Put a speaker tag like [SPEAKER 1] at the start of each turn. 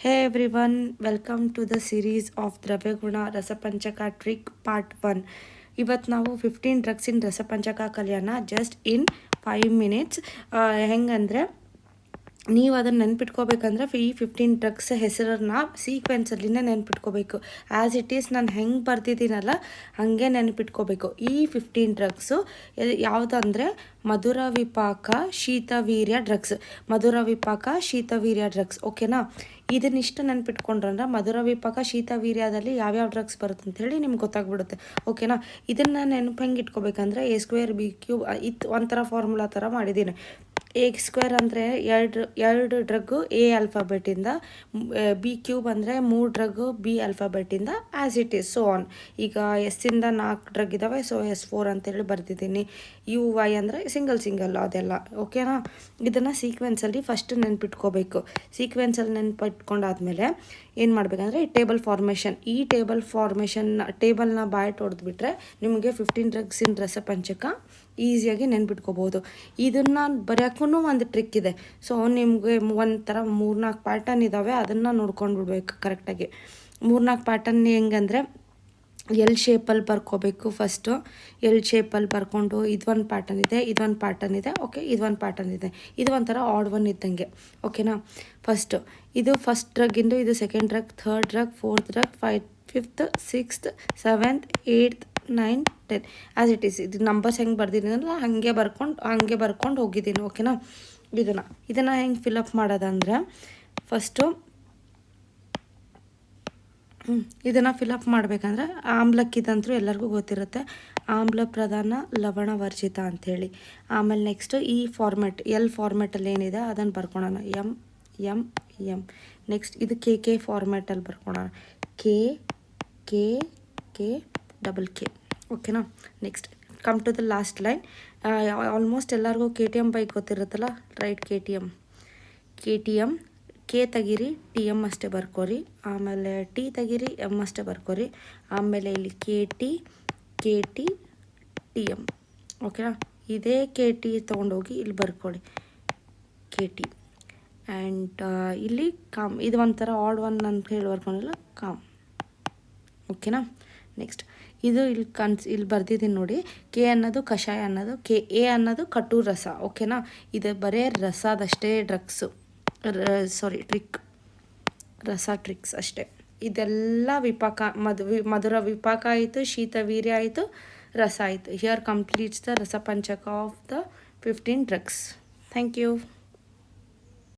[SPEAKER 1] Hey everyone, welcome to the series of Dravyaguna Rasapanchaka Trick Part 1. ಇವತ್ತು ನಾವು 15 drugs ಇನ್ ರಸಪಂಚಕ ಕಲಿಯೋಣ just in 5 minutes. ಹೆಂಗಂದರೆ ನೀವು ಅದನ್ನು ನೆನ್ಪಿಟ್ಕೋಬೇಕಂದ್ರೆ ಈ 15 ಡ್ರಗ್ಸ್ ಹೆಸರನ್ನ ಸೀಕ್ವೆನ್ಸಲ್ಲಿನೇ ನೆನ್ಪಿಟ್ಕೋಬೇಕು. ಆ್ಯಸ್ ಇಟ್ ಈಸ್ ನಾನು ಹೆಂಗೆ ಬರ್ತಿದ್ದೀನಲ್ಲ ಹಾಗೆ ನೆನ್ಪಿಟ್ಕೋಬೇಕು. ಈ 15 ಡ್ರಗ್ಸು ಯಾವುದಂದರೆ ಮಧುರ ವಿಪಾಕ ಶೀತವೀರ್ಯ ಡ್ರಗ್ಸ್. ಮಧುರ ವಿಪಾಕ ಶೀತವೀರ್ಯ ಡ್ರಗ್ಸ್, ಓಕೆನಾ? ಇದನ್ನಿಷ್ಟು ನೆನ್ಪಿಟ್ಕೊಂಡ್ರಂದ್ರೆ ಮಧುರ ವಿಪಾಕ ಶೀತವೀರ್ಯದಲ್ಲಿ ಯಾವ್ಯಾವ ಡ್ರಗ್ಸ್ ಬರುತ್ತೆ ಅಂಥೇಳಿ ನಿಮ್ಗೆ ಗೊತ್ತಾಗ್ಬಿಡುತ್ತೆ, ಓಕೆನಾ? ಇದನ್ನು ನೆನಪು ಹೆಂಗೆ ಇಟ್ಕೋಬೇಕಂದ್ರೆ A²B³ ಒಂಥರ ಫಾರ್ಮುಲಾ ಥರ ಮಾಡಿದ್ದೀನಿ. A² ಅಂದರೆ ಎರಡು ಡ್ರಗ್ಗು A ಆಲ್ಫಾಬೆಟಿಂದ, B³ ಅಂದರೆ 3 ಡ್ರಗ್ಗು B ಆಲ್ಫಾಬೆಟಿಂದ, as it is so on. ಈಗ ಎಸ್ಸಿಂದ 4 ಡ್ರಗ್ ಇದ್ದಾವೆ, ಸೊ S4 ಅಂತೇಳಿ ಬರ್ತಿದ್ದೀನಿ. UY ಅಂದರೆ ಸಿಂಗಲ್ ಅದೆಲ್ಲ, ಓಕೆನಾ? ಇದನ್ನು ಸೀಕ್ವೆನ್ಸಲ್ಲಿ ಫಸ್ಟ್ ನೆನ್ಪಿಟ್ಕೋಬೇಕು. ಸೀಕ್ವೆನ್ಸಲ್ಲಿ ನೆನ್ಪಿಟ್ಕೊಂಡಾದ್ಮೇಲೆ ಏನು ಮಾಡಬೇಕಂದ್ರೆ ಈ ಟೇಬಲ್ನ ಬಾಯ್ಟ್ ಹೊಡೆದ್ಬಿಟ್ರೆ ನಿಮಗೆ 15 ಡ್ರಗ್ಸ್ ಇನ್ ರಸಪಂಚಕ ಈಸಿಯಾಗಿ ನೆನ್ಪಿಟ್ಕೋಬೋದು. ಇದನ್ನು ಬರೆಯೋಕ್ಕೂ ಒಂದು ಟ್ರಿಕ್ ಇದೆ. ಸೊ ನಿಮಗೆ ಒಂಥರ 3-4 ಪ್ಯಾಟರ್ನ್ ಇದ್ದಾವೆ, ಅದನ್ನು ನೋಡ್ಕೊಂಡು ಬಿಡ್ಬೇಕು ಕರೆಕ್ಟಾಗಿ. 3-4 ಪ್ಯಾಟರ್ನ್ ಹೆಂಗಂದರೆ ಎಲ್ ಶೇಪಲ್ಲಿ ಬರ್ಕೋಬೇಕು. ಫಸ್ಟು ಎಲ್ ಶೇಪಲ್ಲಿ ಬರ್ಕೊಂಡು ಇದೊಂದು ಪ್ಯಾಟರ್ನ್ ಇದೆ, ಇದೊಂದು ಪ್ಯಾಟರ್ನ್ ಇದೆ, ಓಕೆ, ಇದೊಂದು ಪ್ಯಾಟರ್ನ್ ಇದೆ. ಇದು ಒಂಥರ ಆಡ್ ಒನ್ ಇದ್ದಂಗೆ, ಓಕೆನಾ? ಇದು ಫಸ್ಟ್ ಡ್ರಗ್ಗಿಂದು, ಇದು second drug, third drug, fourth drug, fifth, sixth, 7th, 8th, 9th, 10th as it is. ಇದು ನಂಬರ್ಸ್ ಹೆಂಗೆ ಬರ್ದಿದ್ದೀನಲ್ಲ ಹಾಗೆ ಬರ್ಕೊಂಡು ಹೋಗಿದ್ದೀನಿ, ಓಕೆನಾ? ಇದನ್ನು ಹೆಂಗೆ ಫಿಲಪ್ ಮಾಡೋದಂದರೆ ಫಸ್ಟು ಇದನ್ನು ಫಿಲಪ್ ಮಾಡಬೇಕಂದ್ರೆ ಆಮ್ಲಕ್ಕಿದಂತೂ ಎಲ್ಲರಿಗೂ ಗೊತ್ತಿರುತ್ತೆ, ಆಮ್ಲ ಪ್ರಧಾನ ಲವಣ ವರ್ಜಿತ ಅಂಥೇಳಿ. ಆಮೇಲೆ ನೆಕ್ಸ್ಟು ಈ ಫಾರ್ಮೆಟ್ ಎಲ್ ಫಾರ್ಮೆಟಲ್ಲಿ ಏನಿದೆ ಅದನ್ನು ಬರ್ಕೊಳೋಣ, ಎಮ್. ನೆಕ್ಸ್ಟ್ ಇದು ಕೆ ಫಾರ್ಮೆಟಲ್ಲಿ ಬರ್ಕೊಳೋಣ, ಕೆ ಡಬಲ್ ಕೆ, ಓಕೆನಾ? Next come to the last line. Almost ಎಲ್ಲರಿಗೂ KTM ಬೈಕ್ ಗೊತ್ತಿರುತ್ತಲ್ಲ, ರೈಟ್? KTM ಕೆ ತೆಗೀರಿ, TM ಅಷ್ಟೇ ಬರ್ಕೋರಿ. ಆಮೇಲೆ ಟಿ ತೆಗೀರಿ, M ಅಷ್ಟೇ ಬರ್ಕೋರಿ. ಆಮೇಲೆ ಇಲ್ಲಿ KT TM, ಓಕೆನಾ? ಇದೇ KT ತೊಗೊಂಡೋಗಿ ಇಲ್ಲಿ ಬರ್ಕೊಳ್ಳಿ, KT. ಆ್ಯಂಡ್ ಇಲ್ಲಿ ಕಾಮ್, ಇದು ಒಂಥರ ಆಡ್ ಒನ್ ಅಂತ ಹೇಳಿ ಬರ್ಕೊಂಡಿಲ್ಲ, ಕಾಮ್, ಓಕೆನಾ? ನೆಕ್ಸ್ಟ್ ಇದು ಇಲ್ಲಿ ಬರ್ದಿದ್ದೀನಿ ನೋಡಿ, ಕೆ ಅನ್ನೋದು ಕಷಾಯ ಅನ್ನೋದು, A ಅನ್ನೋದು ಕಟು ರಸ, ಓಕೆನಾ? ಇದು ಬರೇ ರಸದಷ್ಟೇ ಟ್ರಿಕ್ಸ್ ಅಷ್ಟೇ. ಇದೆಲ್ಲ ವಿಪಾಕ ಮಧುರ ವಿಪಾಕ ಆಯಿತು, ಶೀತವೀರ್ಯ ಆಯಿತು, ರಸ ಆಯಿತು. Here completes the rasapanchaka of the 15 drugs. Thank you.